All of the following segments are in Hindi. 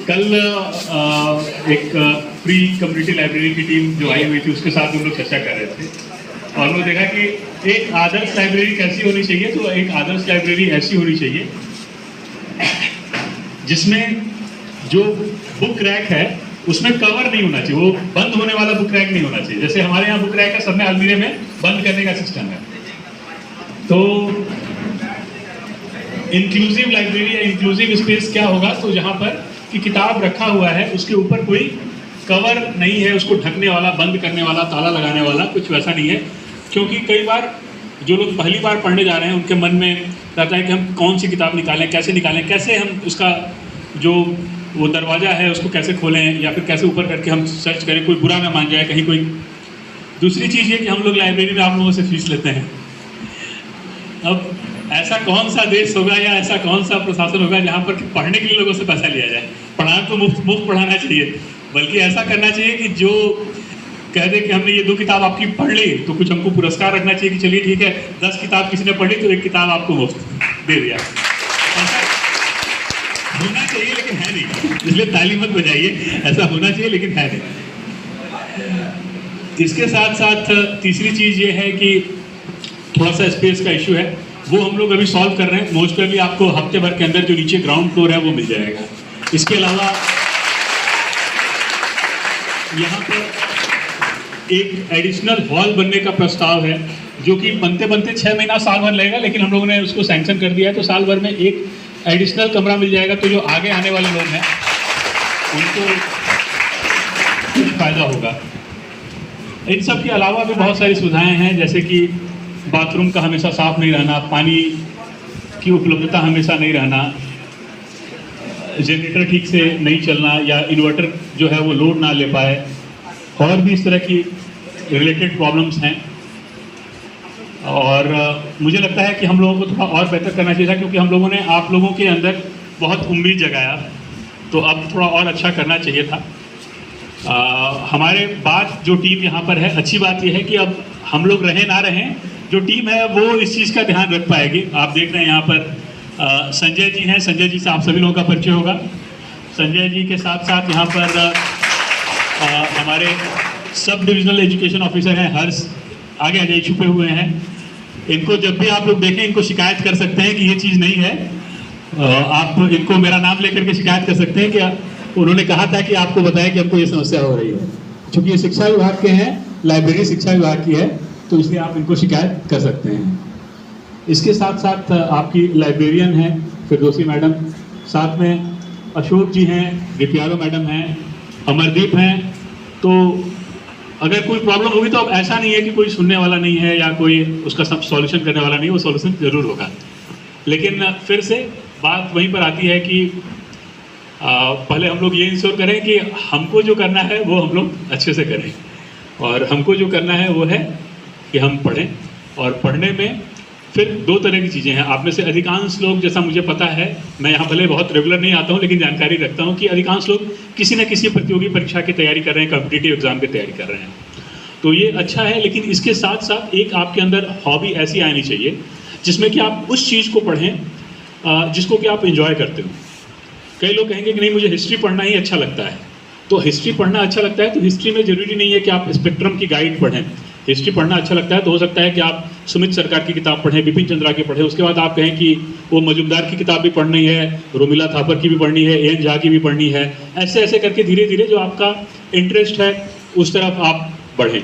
कल एक प्री कम्युनिटी लाइब्रेरी की टीम जो आई हुई थी उसके साथ हम लोग चर्चा कर रहे थे और हमने देखा कि एक आदर्श लाइब्रेरी कैसी होनी चाहिए। तो एक आदर्श लाइब्रेरी ऐसी होनी चाहिए जिसमें जो बुक रैक है उसमें कवर नहीं होना चाहिए, वो बंद होने वाला बुक रैक नहीं होना चाहिए। जैसे हमारे यहाँ बुक रैक है, सब में अलमीरे में बंद करने का सिस्टम है। तो इंक्लूसिव लाइब्रेरी या इंक्लूसिव स्पेस क्या होगा, तो जहाँ पर कि किताब रखा हुआ है उसके ऊपर कोई कवर नहीं है, उसको ढकने वाला, बंद करने वाला, ताला लगाने वाला कुछ वैसा नहीं है। क्योंकि कई बार जो लोग पहली बार पढ़ने जा रहे हैं उनके मन में रहता है कि हम कौन सी किताब निकालें, कैसे हम उसका जो वो दरवाज़ा है उसको कैसे खोलें या फिर कैसे ऊपर करके हम सर्च करें, कोई बुरा ना मान जाए कहीं कोई। दूसरी चीज़ ये कि हम लोग लाइब्रेरी में आप लोगों से फीस लेते हैं। अब ऐसा कौन सा देश होगा या ऐसा कौन सा प्रशासन होगा जहाँ पर पढ़ने के लिए लोगों से पैसा लिया जाए। पढ़ाना तो मुफ्त पढ़ाना चाहिए, बल्कि ऐसा करना चाहिए कि जो कह दे कि हमने ये 2 किताब आपकी पढ़ ली तो कुछ हमको पुरस्कार रखना चाहिए कि चलिए ठीक है 10 किताब किसी ने पढ़ी तो 1 किताब आपको मुफ्त दे दिया। ऐसा होना चाहिए लेकिन है नहीं, इसलिए ताली मत बजाइए। ऐसा होना चाहिए लेकिन है नहीं। इसके साथ साथ तीसरी चीज़ ये है कि थोड़ा सा स्पेस का इशू है, वो हम लोग अभी सॉल्व कर रहे हैं। मोस्ट प्रोबेबली आपको हफ्ते भर के अंदर जो नीचे ग्राउंड फ्लोर है वो मिल जाएगा। इसके अलावा यहाँ पर एक एडिशनल हॉल बनने का प्रस्ताव है जो कि बनते बनते 6 महीना साल भर लगेगा, लेकिन हम लोगों ने उसको सैंक्शन कर दिया है। तो साल भर में एक एडिशनल कमरा मिल जाएगा, तो जो आगे आने वाले लोग हैं उनको कुछ फायदा होगा। इन सब के अलावा भी बहुत सारी सुविधाएं हैं, जैसे कि बाथरूम का हमेशा साफ नहीं रहना, पानी की उपलब्धता हमेशा नहीं रहना, जनरेटर ठीक से नहीं चलना या इन्वर्टर जो है वो लोड ना ले पाए, और भी इस तरह की रिलेटेड प्रॉब्लम्स हैं। और मुझे लगता है कि हम लोगों को थोड़ा और बेहतर करना चाहिए था, क्योंकि हम लोगों ने आप लोगों के अंदर बहुत उम्मीद जगाया, तो अब थोड़ा और अच्छा करना चाहिए था। हमारे बाद जो टीम यहाँ पर है, अच्छी बात यह है कि अब हम लोग रहें ना रहें, जो टीम है वो इस चीज़ का ध्यान रख पाएगी। आप देख रहे हैं यहाँ पर संजय जी हैं, संजय जी से आप सभी लोगों का परिचय होगा। संजय जी के साथ साथ यहाँ पर हमारे सब डिविजनल एजुकेशन ऑफिसर हैं हर्ष, आगे आ जाइए, छुपे हुए हैं। इनको जब भी आप लोग देखें इनको शिकायत कर सकते हैं कि ये चीज़ नहीं है। आप इनको मेरा नाम लेकर के शिकायत कर सकते हैं कि उन्होंने कहा था कि आपको बताया कि हमको ये समस्या हो रही है। क्योंकि ये शिक्षा विभाग के हैं, लाइब्रेरी शिक्षा विभाग की है, तो इसलिए आप इनको शिकायत कर सकते हैं। इसके साथ साथ आपकी लाइब्रेरियन हैं फिरदौसी मैडम, साथ में अशोक जी हैं, गिपियालो मैडम हैं, अमरदीप हैं। तो अगर कोई प्रॉब्लम होगी तो अब ऐसा नहीं है कि कोई सुनने वाला नहीं है या कोई उसका सब सॉल्यूशन करने वाला नहीं है, वो सॉल्यूशन ज़रूर होगा। लेकिन फिर से बात वहीं पर आती है कि पहले हम लोग ये इंश्योर करें कि हमको जो करना है वो हम लोग अच्छे से करें, और हमको जो करना है वो है कि हम पढ़ें। और पढ़ने में फिर 2 तरह की चीज़ें हैं। आप में से अधिकांश लोग, जैसा मुझे पता है, मैं यहाँ भले बहुत रेगुलर नहीं आता हूँ लेकिन जानकारी रखता हूँ कि अधिकांश लोग किसी न किसी प्रतियोगी परीक्षा की तैयारी कर रहे हैं, कॉम्पिटिटिव एग्जाम की तैयारी कर रहे हैं। तो ये अच्छा है, लेकिन इसके साथ साथ एक आपके अंदर हॉबी ऐसी आनी चाहिए जिसमें कि आप उस चीज़ को पढ़ें जिसको कि आप इंजॉय करते हो। कई लोग कहेंगे कि नहीं मुझे हिस्ट्री पढ़ना ही अच्छा लगता है, तो हिस्ट्री पढ़ना अच्छा लगता है तो हिस्ट्री में ज़रूरी नहीं है कि आप स्पेक्ट्रम की गाइड पढ़ें। हिस्ट्री पढ़ना अच्छा लगता है तो हो सकता है कि आप सुमित सरकार की किताब पढ़ें, बिपिन चंद्रा की पढ़ें, उसके बाद आप कहें कि वो मजुमदार की किताब भी पढ़नी है, रोमिला थापर की भी पढ़नी है, एन झा की भी पढ़नी है। ऐसे ऐसे करके धीरे धीरे जो आपका इंटरेस्ट है उस तरफ आप बढ़ें।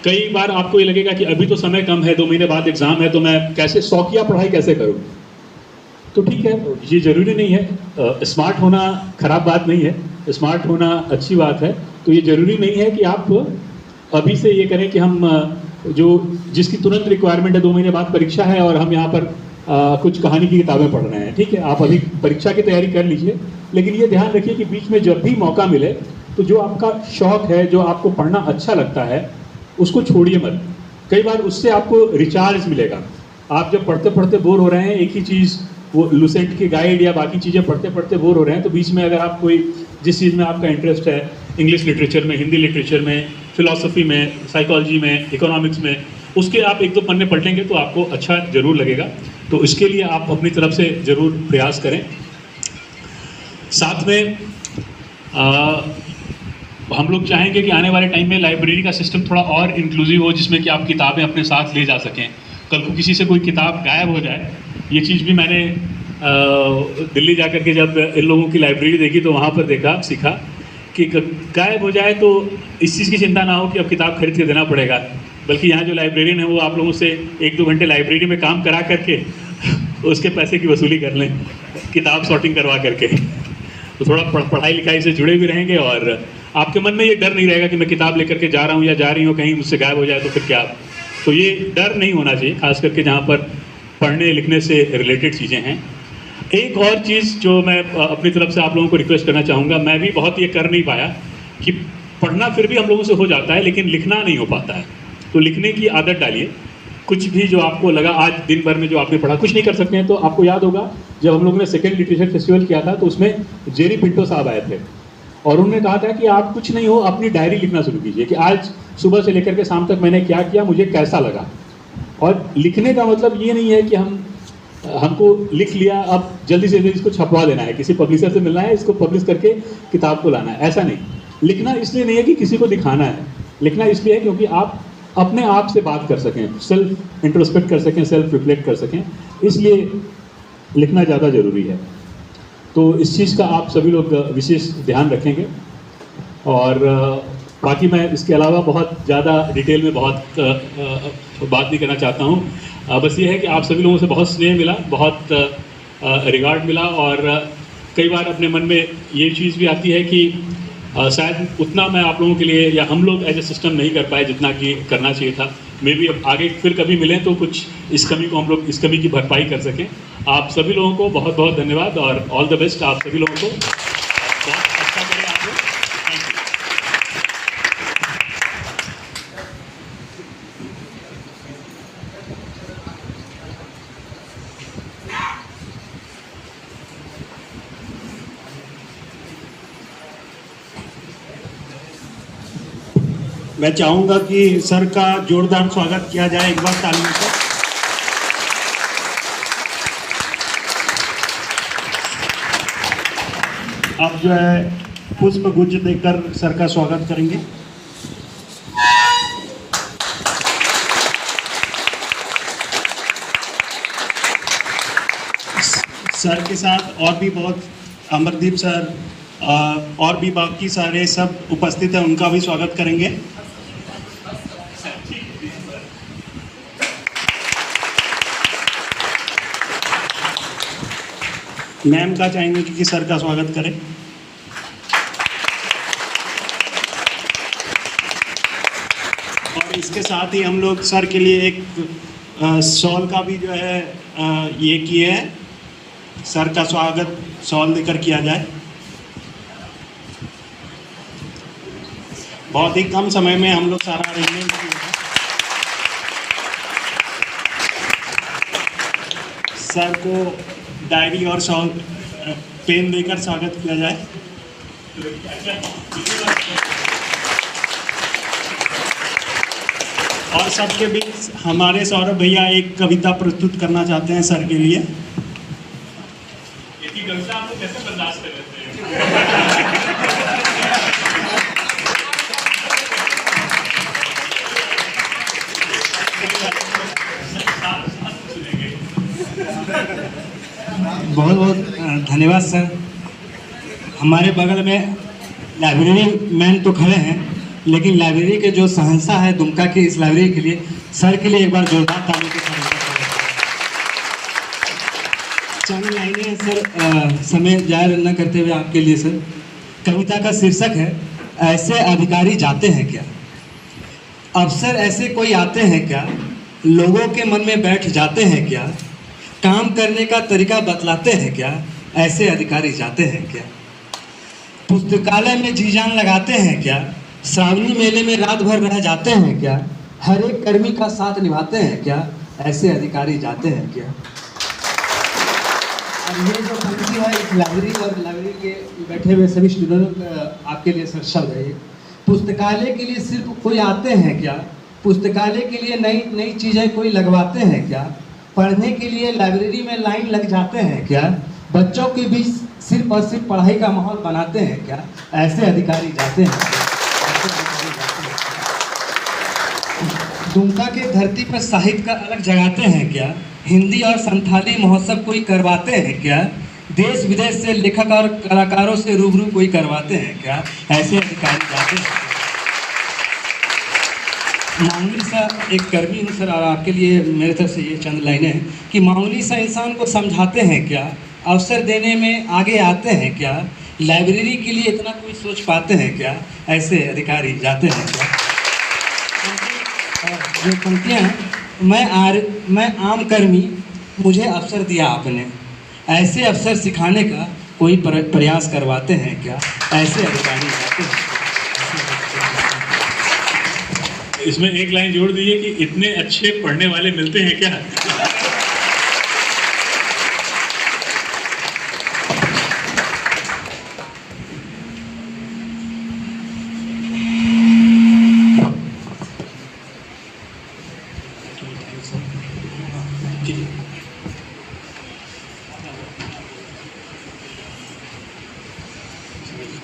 कई बार आपको ये लगेगा कि अभी तो समय कम है, 2 महीने बाद एग्ज़ाम है, तो मैं कैसे शौकिया पढ़ाई कैसे करूँ। तो ठीक है, ये ज़रूरी नहीं है, स्मार्ट होना खराब बात नहीं है, स्मार्ट होना अच्छी बात है। तो ये ज़रूरी नहीं है कि आप अभी से ये करें कि हम जो जिसकी तुरंत रिक्वायरमेंट है, 2 महीने बाद परीक्षा है और हम यहाँ पर कुछ कहानी की किताबें पढ़ रहे हैं। ठीक है, आप अभी परीक्षा की तैयारी कर लीजिए, लेकिन ये ध्यान रखिए कि बीच में जब भी मौका मिले तो जो आपका शौक है, जो आपको पढ़ना अच्छा लगता है, उसको छोड़िए मत। कई बार उससे आपको रिचार्ज मिलेगा। आप जब पढ़ते पढ़ते बोर हो रहे हैं, एक ही चीज़ वो लुसेंट की गाइड या बाकी चीज़ें पढ़ते पढ़ते बोर हो रहे हैं, तो बीच में अगर आप कोई जिस चीज़ में आपका इंटरेस्ट है, इंग्लिश लिटरेचर में, हिंदी लिटरेचर में, फिलॉसफी में, साइकोलॉजी में, इकोनॉमिक्स में, उसके आप 1-2 पन्ने पलटेंगे तो आपको अच्छा जरूर लगेगा। तो इसके लिए आप अपनी तरफ से ज़रूर प्रयास करें। साथ में हम लोग चाहेंगे कि आने वाले टाइम में लाइब्रेरी का सिस्टम थोड़ा और इंक्लूसिव हो, जिसमें कि आप किताबें अपने साथ ले जा सकें। कल को किसी से कोई किताब गायब हो जाए, ये चीज़ भी मैंने दिल्ली जा कर के जब इन लोगों की लाइब्रेरी देखी तो वहाँ पर सीखा कि गायब हो जाए तो इस चीज़ की चिंता ना हो कि अब किताब खरीद के देना पड़ेगा, बल्कि यहाँ जो लाइब्रेरियन है वो आप लोगों से 1-2 घंटे लाइब्रेरी में काम करा करके उसके पैसे की वसूली कर लें, किताब सॉर्टिंग करवा करके। तो थोड़ा पढ़ाई लिखाई से जुड़े भी रहेंगे और आपके मन में ये डर नहीं रहेगा कि मैं किताब लेकर के जा रहा हूँ या जा रही हूँ, कहीं मुझसे गायब हो जाए तो फिर क्या। तो ये डर नहीं होना चाहिए, खास करके जहाँ पर पढ़ने लिखने से रिलेटेड चीज़ें हैं। एक और चीज़ जो मैं अपनी तरफ से आप लोगों को रिक्वेस्ट करना चाहूँगा, मैं भी बहुत ये कर नहीं पाया कि पढ़ना फिर भी हम लोगों से हो जाता है लेकिन लिखना नहीं हो पाता है। तो लिखने की आदत डालिए। कुछ भी जो आपको लगा आज दिन भर में जो आपने पढ़ा, कुछ नहीं कर सकते हैं तो आपको याद होगा जब हम लोगों ने सेकेंड लिटरेचर फेस्टिवल किया था तो उसमें जेरी पिंटो साहब आए थे और उन्होंने कहा था कि आप कुछ नहीं हो, अपनी डायरी लिखना शुरू कीजिए कि आज सुबह से लेकर के शाम तक मैंने क्या किया, मुझे कैसा लगा। और लिखने का मतलब ये नहीं है कि हमको लिख लिया अब जल्दी से जल्दी इसको छपवा देना है, किसी पब्लिशर से मिलना है, इसको पब्लिश करके किताब को लाना है, ऐसा नहीं। लिखना इसलिए नहीं है कि किसी को दिखाना है, लिखना इसलिए है क्योंकि आप अपने आप से बात कर सकें, सेल्फ इंट्रोस्पेक्ट कर सकें, सेल्फ रिफ्लेक्ट कर सकें, इसलिए लिखना ज़्यादा ज़रूरी है। तो इस चीज़ का आप सभी लोग विशेष ध्यान रखेंगे। और बाकी मैं इसके अलावा बहुत ज़्यादा डिटेल में बहुत बात नहीं करना चाहता हूँ। बस ये है कि आप सभी लोगों से बहुत स्नेह मिला, बहुत रिगार्ड मिला और कई बार अपने मन में ये चीज़ भी आती है कि शायद उतना मैं आप लोगों के लिए या हम लोग एज ए सिस्टम नहीं कर पाए जितना कि करना चाहिए था। मे बी अब आगे फिर कभी मिलें तो कुछ इस कमी को हम लोग इस कमी की भरपाई कर सकें। आप सभी लोगों को बहुत बहुत धन्यवाद और ऑल द बेस्ट आप सभी लोगों को। बहुत अच्छा करें आप लोग। Thank you. मैं चाहूंगा कि सर का जोरदार स्वागत किया जाए एक बार तालियों से। आप जो है पुष्प गुच्छ देकर सर का स्वागत करेंगे। सर के साथ और भी बहुत अमरदीप सर और भी बाकी सारे सब उपस्थित हैं, उनका भी स्वागत करेंगे। मैम का चाहेंगे कि सर का स्वागत करें। और इसके साथ ही हम लोग सर के लिए एक शॉल का भी जो है ये किए हैं, सर का स्वागत शॉल देकर किया जाए। बहुत ही कम समय में हम लोग सारा अरेंजमेंट किए हैं। सर को डायरी और शॉल पेन देकर स्वागत किया जाए। और सबके बीच हमारे सौरभ भैया एक कविता प्रस्तुत करना चाहते हैं सर के लिए। ये कविता आपको कैसे बर्दाश्त कर लेते हैं? बहुत बहुत धन्यवाद सर। हमारे बगल में लाइब्रेरी मैन तो खड़े हैं, लेकिन लाइब्रेरी के जो शहंशाह है दुमका की इस लाइब्रेरी के लिए सर के लिए एक बार जोरदार ताली के साथ चंद लाइनें हैं सर, समय जाया न करते हुए आपके लिए सर। कविता का शीर्षक है ऐसे अधिकारी जाते हैं क्या, अफसर ऐसे कोई आते हैं क्या, लोगों के मन में बैठ जाते हैं क्या, काम करने का तरीका बतलाते हैं क्या, ऐसे अधिकारी जाते हैं क्या, पुस्तकालय में जी जान लगाते हैं क्या, श्रावणी मेले में रात भर रह जाते हैं क्या, हर एक कर्मी का साथ निभाते हैं क्या, ऐसे अधिकारी जाते हैं क्या। और ये जो पंक्ति है इस लाइब्रेरी और लाइब्रेरी के बैठे हुए सभी स्टूडेंट आपके लिए सर शब्द है। पुस्तकालय के लिए सिर्फ कोई आते हैं क्या, पुस्तकालय के लिए नई नई चीज़ें कोई लगवाते हैं क्या, पढ़ने के लिए लाइब्रेरी में लाइन लग जाते हैं क्या, बच्चों के बीच सिर्फ और सिर्फ पढ़ाई का माहौल बनाते हैं क्या? ऐसे अधिकारी जाते हैं क्या? ऐसे अधिकारी जाते हैं क्या? दुमका के धरती पर साहित्य का अलग जगाते हैं क्या? हिंदी और संथाली महोत्सव कोई करवाते हैं क्या? देश विदेश से लेखक और कलाकारों से रूबरू कोई करवाते हैं क्या? ऐसे अधिकारी जाते हैं क्या? मामूली सा एक कर्मी हूँ सर, और आपके लिए मेरे तरफ से ये चंद लाइनें हैं कि मामूली सा इंसान को समझाते हैं क्या? अवसर देने में आगे आते हैं क्या? लाइब्रेरी के लिए इतना कोई सोच पाते हैं क्या? ऐसे अधिकारी जाते हैं क्या? जो पंक्तियाँ हैं, मैं आम कर्मी, मुझे अवसर दिया आपने, ऐसे अवसर सिखाने का कोई प्रयास करवाते हैं क्या? ऐसे अधिकारी जाते हैं। इसमें एक लाइन जोड़ दीजिए कि इतने अच्छे पढ़ने वाले मिलते हैं क्या? ठीक है।